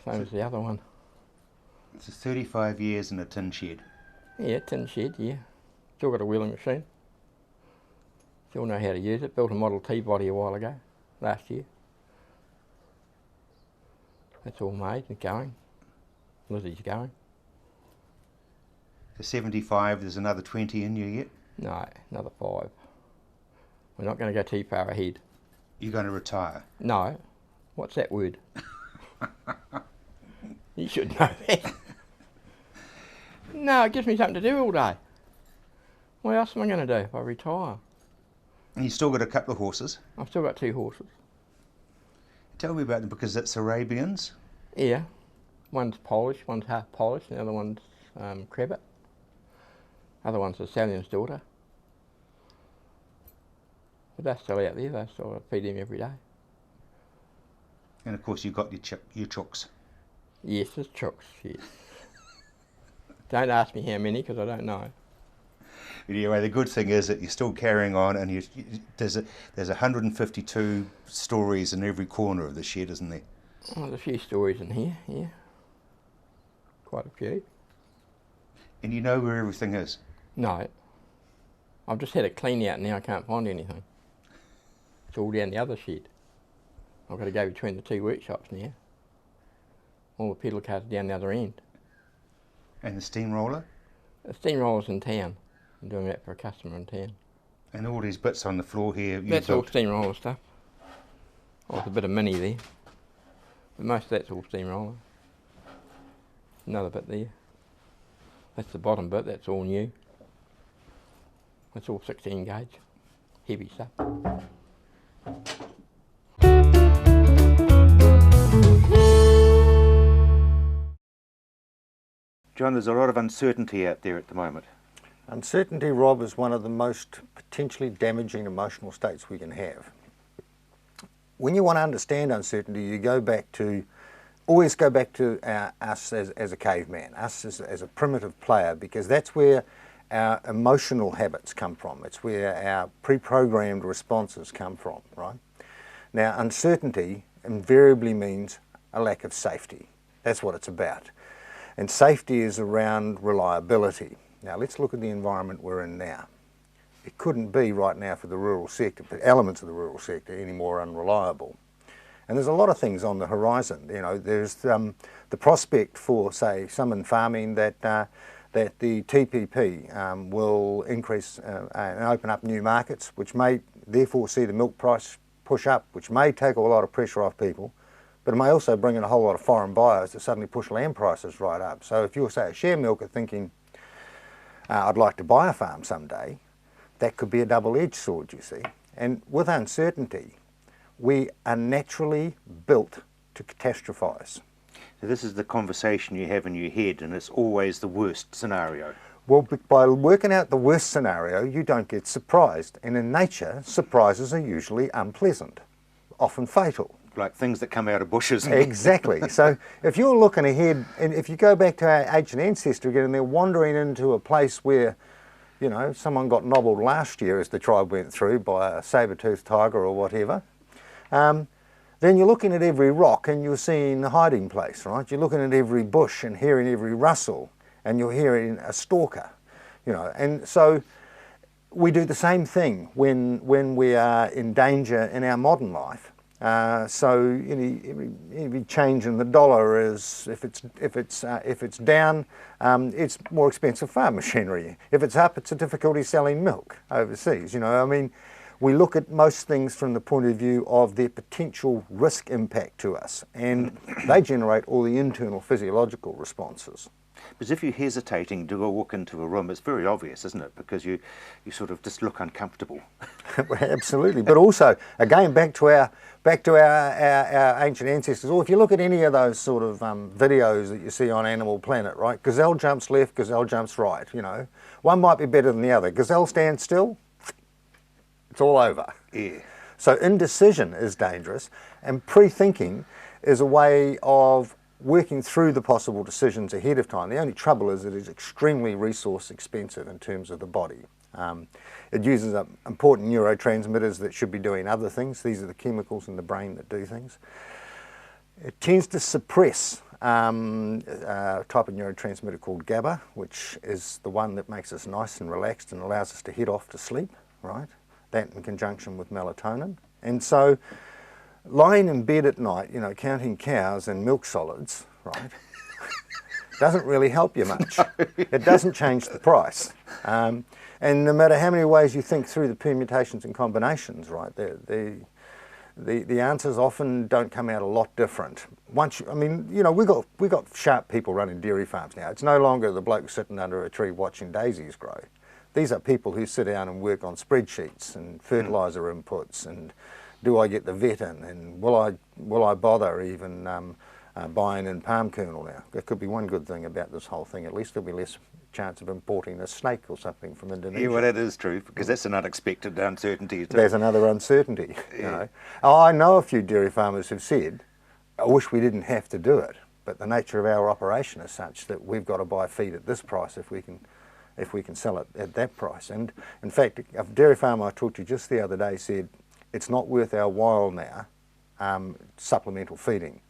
Same as the other one. It's 35 years in a tin shed? Yeah, tin shed, yeah. Still got a wheeling machine. Still know how to use it. Built a Model T body a while ago, last year. That's all made and going. Lizzie's going. The 75, there's another 20 in you yet? No, another 5. We're not going to go too far ahead. You're going to retire? No. What's that word? You should know that. No, it gives me something to do all day. What else am I going to do if I retire? And you've still got a couple of horses. I've still got 2 horses. Tell me about them, because it's Arabians. Yeah, one's Polish, one's half Polish, and the other one's Crabbit. Other one's a Stallion's daughter. But they're still out there, they still feed them every day. And of course you've got your chooks. Yes, there's chooks, yes. Don't ask me how many, because I don't know. Anyway, the good thing is that you're still carrying on, and there's 152 stories in every corner of the shed, isn't there? Oh, there's a few stories in here, yeah. Quite a few. And you know where everything is? No. I've just had it clean out now, I can't find anything. It's all down the other shed. I've got to go between the 2 workshops now. All the pedal cars are down the other end. And the steamroller? The steamroller's in town. I'm doing that for a customer in town. And all these bits on the floor here, that's all steamroller stuff. Oh, there's a bit of mini there. But most of that's all steamroller. Another bit there. That's the bottom bit, that's all new. That's all 16 gauge. Heavy stuff. John, there's a lot of uncertainty out there at the moment. Uncertainty, Rob, is one of the most potentially damaging emotional states we can have. When you want to understand uncertainty, you always go back to us as a caveman, us as a primitive player, because that's where our emotional habits come from. It's where our pre-programmed responses come from, right? Now, uncertainty invariably means a lack of safety. That's what it's about. And safety is around reliability. Now let's look at the environment we're in now. It couldn't be right now for the rural sector, but elements of the rural sector, any more unreliable. And there's a lot of things on the horizon. You know, there's the prospect for, say, salmon farming that the TPP will increase and open up new markets, which may therefore see the milk price push up, which may take a lot of pressure off people, but it may also bring in a whole lot of foreign buyers to suddenly push land prices right up. So if you're, say, a share milker thinking, I'd like to buy a farm someday, that could be a double-edged sword, you see. And with uncertainty, we are naturally built to catastrophise. So this is the conversation you have in your head, and it's always the worst scenario. Well, by working out the worst scenario, you don't get surprised. And in nature, surprises are usually unpleasant, often fatal. Like things that come out of bushes. Exactly. So if you're looking ahead, and if you go back to our ancient ancestry again, and they're wandering into a place where, you know, someone got nobbled last year as the tribe went through by a saber-toothed tiger or whatever, then you're looking at every rock and you're seeing a hiding place, right? You're looking at every bush and hearing every rustle, and you're hearing a stalker, you know. And so we do the same thing when we are in danger in our modern life. So every change in the dollar is, if it's down, it's more expensive farm machinery. If it's up, it's a difficulty selling milk overseas. You know, I mean, we look at most things from the point of view of their potential risk impact to us, and they generate all the internal physiological responses. Because if you're hesitating to go walk into a room, it's very obvious, isn't it? Because you sort of just look uncomfortable. Absolutely. But also, again, back to our ancient ancestors, or if you look at any of those sort of videos that you see on Animal Planet, right? Gazelle jumps left, gazelle jumps right, you know. One might be better than the other. Gazelle stands still, it's all over. Yeah. So indecision is dangerous, and pre-thinking is a way of working through the possible decisions ahead of time. The only trouble is it is extremely resource expensive in terms of the body. It uses up important neurotransmitters that should be doing other things. These are the chemicals in the brain that do things. It tends to suppress a type of neurotransmitter called GABA, which is the one that makes us nice and relaxed and allows us to head off to sleep, right? That in conjunction with melatonin. And so lying in bed at night, you know, counting cows and milk solids, right, doesn't really help you much. No. It doesn't change the price. And no matter how many ways you think through the permutations and combinations, right, the answers often don't come out a lot different. I mean, you know, we got sharp people running dairy farms now. It's no longer the bloke sitting under a tree watching daisies grow. These are people who sit down and work on spreadsheets and fertiliser inputs, and do I get the vet in, and will I bother even buying in palm kernel now? There could be one good thing about this whole thing. At least there'll be less chance of importing a snake or something from Indonesia. Yeah, well, that is true, because that's an unexpected uncertainty too. There's another uncertainty. You know. I know a few dairy farmers who've said, I wish we didn't have to do it, but the nature of our operation is such that we've got to buy feed at this price if we can sell it at that price. And in fact, a dairy farmer I talked to just the other day said, it's not worth our while now, supplemental feeding.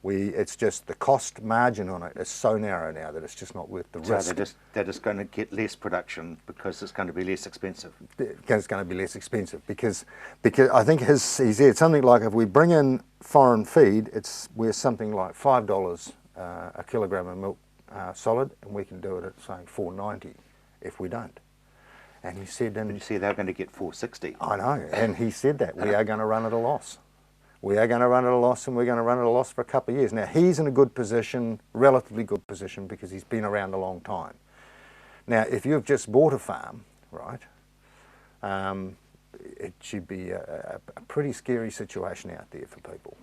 It's just the cost margin on it is so narrow now that it's just not worth the risk. So they're just going to get less production because it's going to be less expensive. It's going to be less expensive because I think he said something like, if we bring in foreign feed, it's worth something like $5 a kilogram of milk solid, and we can do it at saying $4.90 if we don't. And he said, and you see they're going to get $4.60. I know, and he said that we are going to run at a loss. We are going to run at a loss, and we're going to run at a loss for a couple of years. Now, he's in a good position, relatively good position, because he's been around a long time. Now, if you've just bought a farm, right, it should be a pretty scary situation out there for people.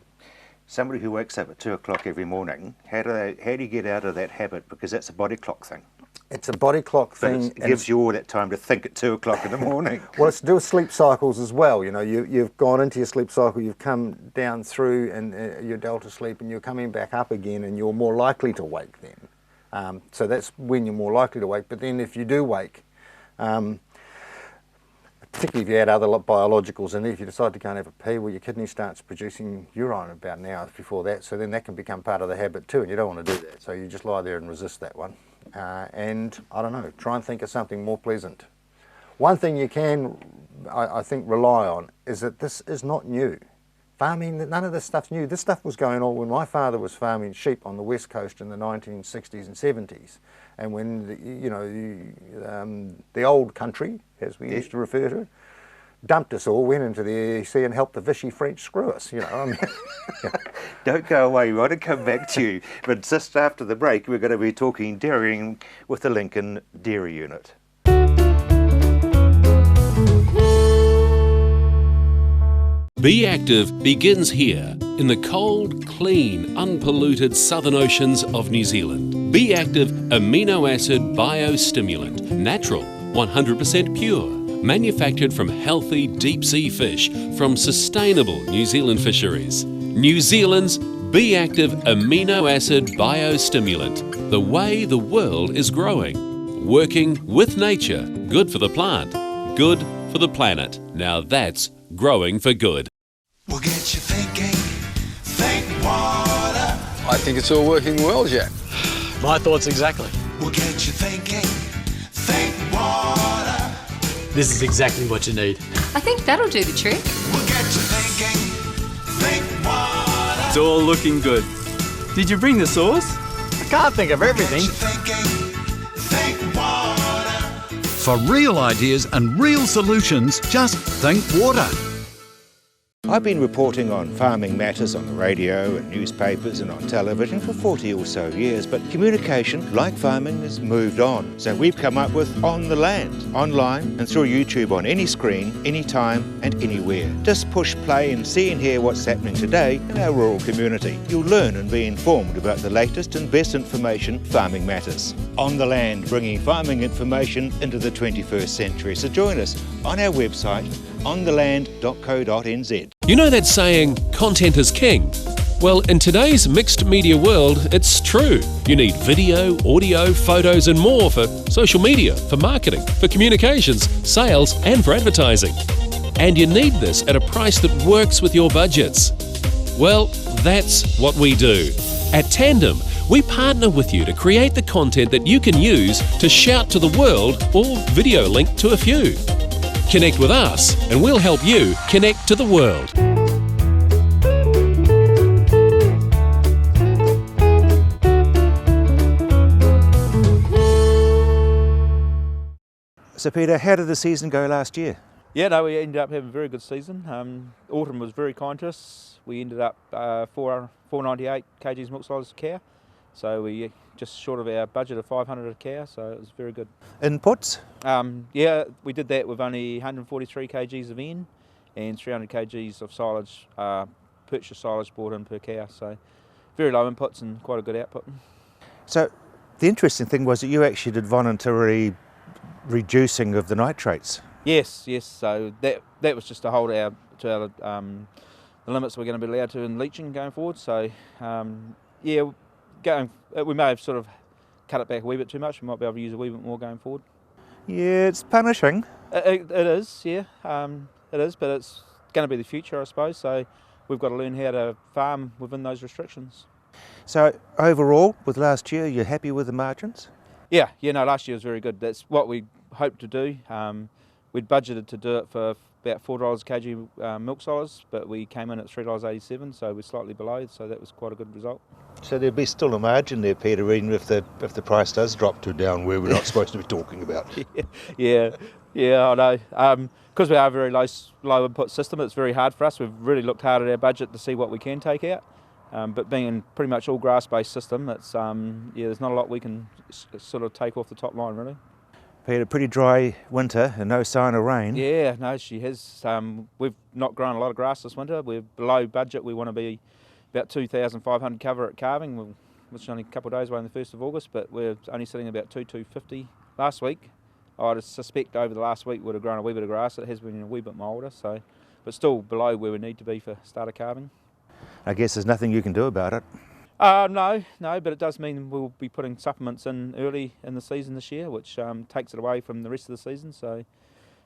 Somebody who wakes up at 2 o'clock every morning, how do you get out of that habit? Because that's a body clock thing. It's a body clock thing. But it gives you all that time to think at 2 o'clock in the morning. Well, it's to do with sleep cycles as well. You know, you've gone into your sleep cycle, you've come down through and your delta sleep, and you're coming back up again, and you're more likely to wake then. So that's when you're more likely to wake. But then if you do wake, particularly if you add other biologicals in there, if you decide to go and have a pee, well, your kidney starts producing urine about an hour before that, so then that can become part of the habit too, and you don't want to do that. So you just lie there and resist that one. And I don't know, try and think of something more pleasant. One thing you can, I think, rely on is that this is not new. Farming, none of this stuff's new. This stuff was going on when my father was farming sheep on the west coast in the 1960s and 70s. And when, the old country, as we used to refer to it, dumped us all, went into the sea and helped the Vichy French screw us, you know. I mean, Don't go away, we want to come back to you. But just after the break, we're going to be talking dairying with the Lincoln Dairy Unit. Be Active begins here in the cold, clean, unpolluted southern oceans of New Zealand. Be Active amino acid biostimulant, natural, 100% pure, manufactured from healthy deep sea fish from sustainable New Zealand fisheries. New Zealand's Be Active amino acid biostimulant, the way the world is growing. Working with nature, good for the plant, good for the planet. Now that's growing for good. We'll get you thinking, think water. I think it's all working well, Jack. My thoughts exactly. We'll get you thinking, think water. This is exactly what you need. I think that'll do the trick. We'll get you thinking, think water. It's all looking good. Did you bring the sauce? I can't think of everything. We'll get you thinking, think water. For real ideas and real solutions, just think water. I've been reporting on farming matters on the radio and newspapers and on television for 40 or so years, but communication, like farming, has moved on. So we've come up with On the Land, online and through YouTube on any screen, anytime and anywhere. Just push play and see and hear what's happening today in our rural community. You'll learn and be informed about the latest and best information farming matters. On the Land, bringing farming information into the 21st century. So join us on our website, ontheland.co.nz. You know that saying, content is king? Well, in today's mixed media world, it's true. You need video, audio, photos and more for social media, for marketing, for communications, sales and for advertising. And you need this at a price that works with your budgets. Well, that's what we do. At Tandem, we partner with you to create the content that you can use to shout to the world or video link to a few. Connect with us and we'll help you connect to the world. So Peter, how did the season go last year? Yeah, no, we ended up having a very good season. Autumn was very kind to us. We ended up 498 kgs milk solids a cow. So we just short of our budget of 500 a cow, so it was very good. Inputs? Yeah, we did that with only 143 kgs of N and 300 kgs of silage, purchased silage bought in per cow. So very low inputs and quite a good output. So the interesting thing was that you actually did voluntary reducing of the nitrates. Yes. So that was just to hold our the limits we're going to be allowed to in leaching going forward. So yeah, we may have sort of cut it back a wee bit too much. We might be able to use a wee bit more going forward. Yeah, it's punishing. It is, yeah. It is, but it's going to be the future, I suppose. So we've got to learn how to farm within those restrictions. So overall, with last year, you're happy with the margins? Yeah, no, last year was very good. That's what we hoped to do. We'd budgeted to do it for about $4 a kg milk solids, but we came in at $3.87, so we're slightly below, so that was quite a good result. So there'll be still a margin there, Peter, even if the price does drop to down where we're not supposed to be talking about. Yeah, I know. Because we are a very low input system, it's very hard for us. We've really looked hard at our budget to see what we can take out. But being in pretty much all grass-based system, it's there's not a lot we can sort of take off the top line, really. Peter, pretty dry winter and no sign of rain. Yeah, no, she has. We've not grown a lot of grass this winter. We're below budget. We want to be about 2,500 cover at calving, which is only a couple of days away on the 1st of August, but we're only sitting about 2,250 last week. I'd suspect over the last week would have grown a wee bit of grass. It has been a wee bit milder, so, but still below where we need to be for starter calving. I guess there's nothing you can do about it. No, but it does mean we'll be putting supplements in early in the season this year, which takes it away from the rest of the season. So,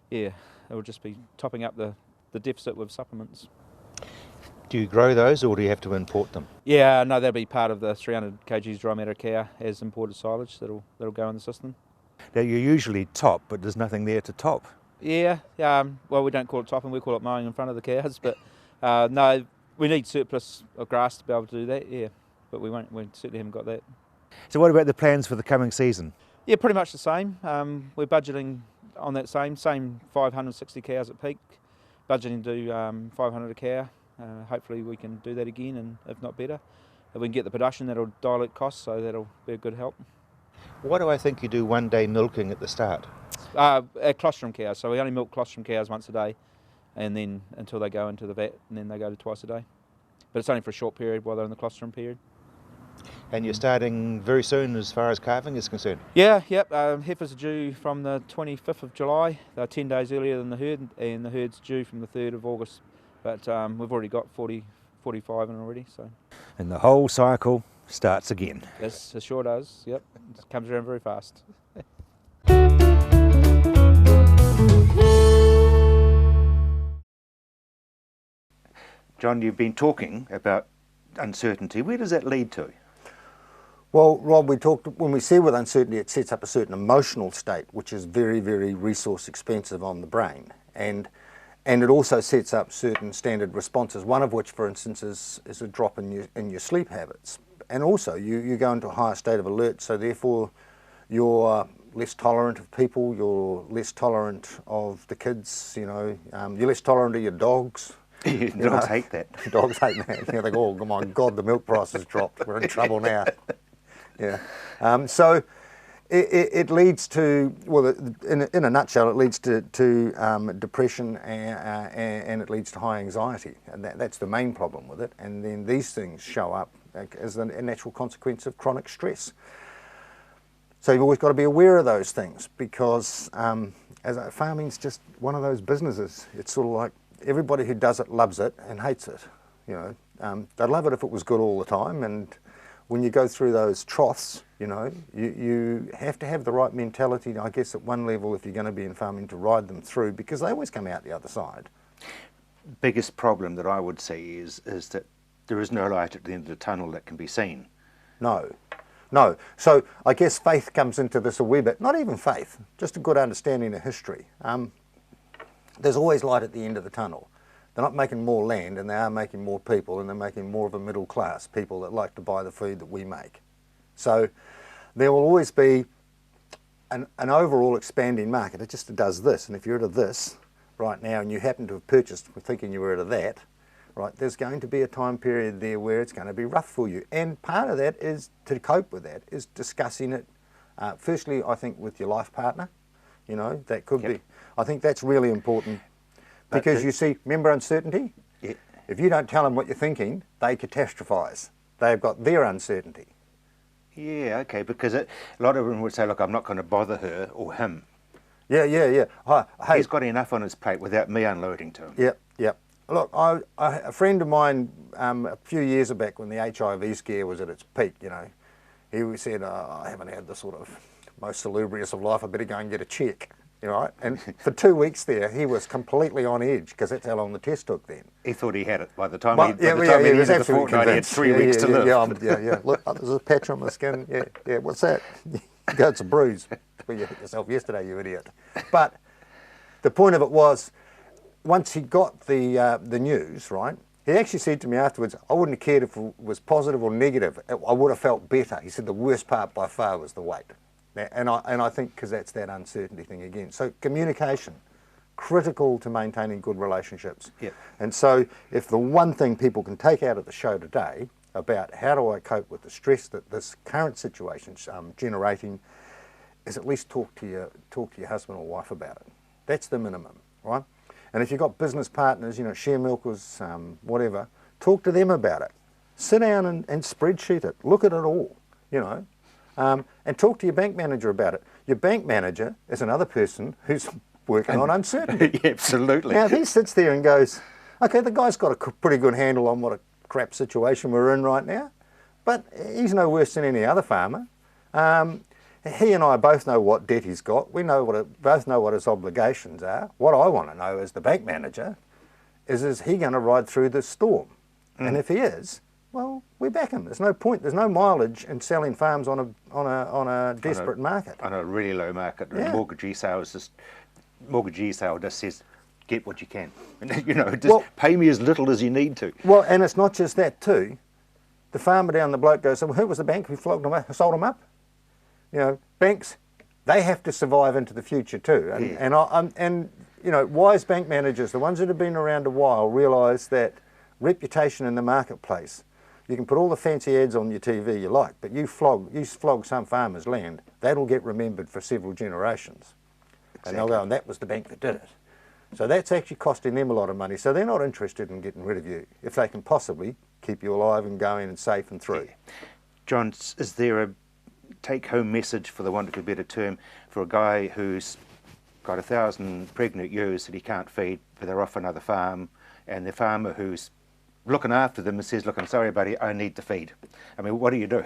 yeah, it'll just be topping up the deficit with supplements. Do you grow those or do you have to import them? Yeah, no, that'll be part of the 300 kgs dry matter cow as imported silage that'll go in the system. Now you usually top, but there's nothing there to top. Yeah, well, we don't call it topping, we call it mowing in front of the cows, but no, we need surplus of grass to be able to do that, yeah. But we certainly haven't got that. So what about the plans for the coming season? Yeah, pretty much the same. We're budgeting on that same 560 cows at peak, budgeting to do 500 a cow. Hopefully we can do that again, and if not better. If we can get the production, that'll dilute costs, so that'll be a good help. Why do I think you do one-day milking at the start? Colostrum cows, so we only milk colostrum cows once a day, and then until they go into the vat, and then they go to twice a day. But it's only for a short period while they're in the colostrum period. And you're starting very soon as far as calving is concerned? Yeah, yep. Heifers are due from the 25th of July. They're 10 days earlier than the herd, and the herd's due from the 3rd of August. But we've already got 45 in already. So. And the whole cycle starts again. Yes, it sure does, yep. It comes around very fast. John, you've been talking about uncertainty. Where does that lead to? Well, Rob, when we said with uncertainty, it sets up a certain emotional state, which is very, very resource expensive on the brain. And it also sets up certain standard responses, one of which, for instance, is a drop in your sleep habits. And also, you go into a higher state of alert, so therefore you're less tolerant of people, you're less tolerant of the kids, you're less tolerant of your dogs. Dogs hate that. Dogs hate that. They go, oh my God, the milk price has dropped. We're in trouble now. Yeah. So it leads to, well, in a nutshell, it leads to depression and it leads to high anxiety. And that's the main problem with it. And then these things show up as a natural consequence of chronic stress. So you've always got to be aware of those things because farming's just one of those businesses. It's sort of like, everybody who does it loves it and hates it. They'd love it if it was good all the time, and when you go through those troughs, you have to have the right mentality, I guess, at one level if you're going to be in farming to ride them through, because they always come out the other side. Biggest problem that I would see is that there is no light at the end of the tunnel that can be seen. No. So I guess faith comes into this a wee bit. Not even faith, just a good understanding of history. There's always light at the end of the tunnel. They're not making more land, and they are making more people, and they're making more of a middle class, people that like to buy the food that we make. So there will always be an overall expanding market. It just does this, and if you're at a this right now and you happen to have purchased thinking you were at a that, right? There's going to be a time period there where it's going to be rough for you. And part of that is, to cope with that, is discussing it, firstly, I think, with your life partner. You know, that could be, I think that's really important. Because you see, remember uncertainty? Yeah. If you don't tell them what you're thinking, they catastrophise. They've got their uncertainty. Yeah, okay, because a lot of them would say, look, I'm not going to bother her or him. Yeah. Hey, he's got enough on his plate without me unloading to him. Yep. Look, a friend of mine a few years back when the HIV scare was at its peak, you know, he said, I haven't had the sort of most salubrious of life, I better go and get a check. You know, right? And for 2 weeks there, he was completely on edge because that's how long the test took then. He thought he had it by the time he ended the fortnight. He had 3 weeks to live. Yeah. Look, there's a patch on my skin. Yeah. What's that? You go, it's a bruise. Well, you hit yourself yesterday, you idiot. But the point of it was, once he got the news, right? He actually said to me afterwards, I wouldn't have cared if it was positive or negative. I would have felt better. He said the worst part by far was the weight. And I think because that's that uncertainty thing again. So communication, critical to maintaining good relationships. Yep. And so if the one thing people can take out of the show today about how do I cope with the stress that this current situation's generating, is at least talk to your husband or wife about it. That's the minimum, right? And if you've got business partners, you know, share milkers, whatever, talk to them about it. Sit down and spreadsheet it. Look at it all, you know. And talk to your bank manager about it. Your bank manager is another person who's working on uncertainty. Yeah, absolutely. Now, if he sits there and goes, okay, the guy's got a pretty good handle on what a crap situation we're in right now, but he's no worse than any other farmer. He and I both know what debt he's got. We both know what his obligations are. What I want to know as the bank manager is he going to ride through this storm? And if he is, well, we back him. There's no point. There's no mileage in selling farms on a desperate market. On a really low market. Yeah. Mortgagee sale just says, get what you can. You know, just pay me as little as you need to. Well, and it's not just that too. The farmer down the bloke goes, well, who was the bank who flogged him up, sold him up? You know, banks, they have to survive into the future too. And you know, wise bank managers, the ones that have been around a while, realise that reputation in the marketplace. You can put all the fancy ads on your TV you like, but you flog some farmer's land, that'll get remembered for several generations. Exactly. And they'll go, and that was the bank that did it. So that's actually costing them a lot of money. So they're not interested in getting rid of you if they can possibly keep you alive and going and safe and through. Yeah. John, is there a take-home message, for the want of a better term, for a guy who's got 1,000 pregnant ewes that he can't feed, but they're off another farm, and the farmer who's looking after them and says, look, I'm sorry, buddy, I need to feed. I mean, what do you do?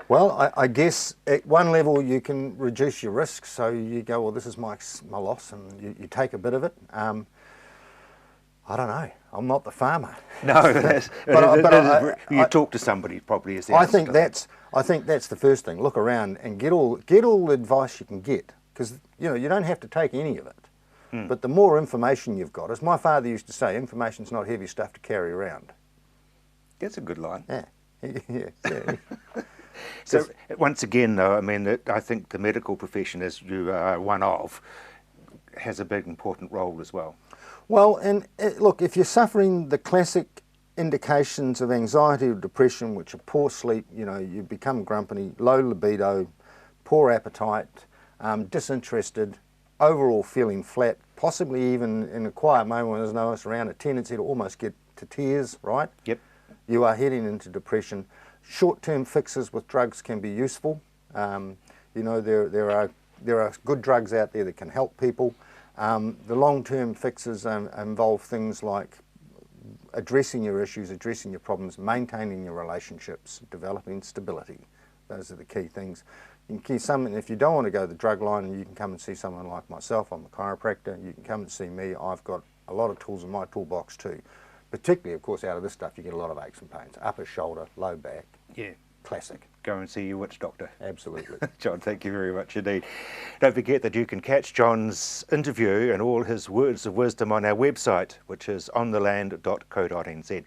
Well, I guess at one level you can reduce your risk, so you go, well, this is my loss, and you take a bit of it. I don't know. I'm not the farmer. No, you talk to somebody probably. Is the I think that's the first thing. Look around and get all the advice you can get, because you know you don't have to take any of it. But the more information you've got, as my father used to say, information's not heavy stuff to carry around. That's a good line. Yeah. So once again, though, I mean, I think the medical profession, as you are one of, has a big important role as well. Well, and look, if you're suffering the classic indications of anxiety or depression, which are poor sleep, you know, you become grumpy, low libido, poor appetite, disinterested, overall feeling flat, possibly even in a quiet moment when there's no one else around, a tendency to almost get to tears, right? Yep. You are heading into depression. Short-term fixes with drugs can be useful. You know, there are good drugs out there that can help people. The long-term fixes involve things like addressing your issues, addressing your problems, maintaining your relationships, developing stability. Those are the key things. You can if you don't want to go the drug line, you can come and see someone like myself. I'm a chiropractor. You can come and see me. I've got a lot of tools in my toolbox too. Particularly, of course, out of this stuff, you get a lot of aches and pains. Upper shoulder, low back. Yeah. Classic. Go and see your witch doctor. Absolutely. John, thank you very much indeed. Don't forget that you can catch John's interview and all his words of wisdom on our website, which is ontheland.co.nz.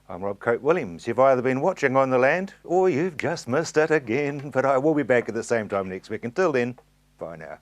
I'm Rob Coate-Williams. You've either been watching On the Land or you've just missed it again, but I will be back at the same time next week. Until then, bye now.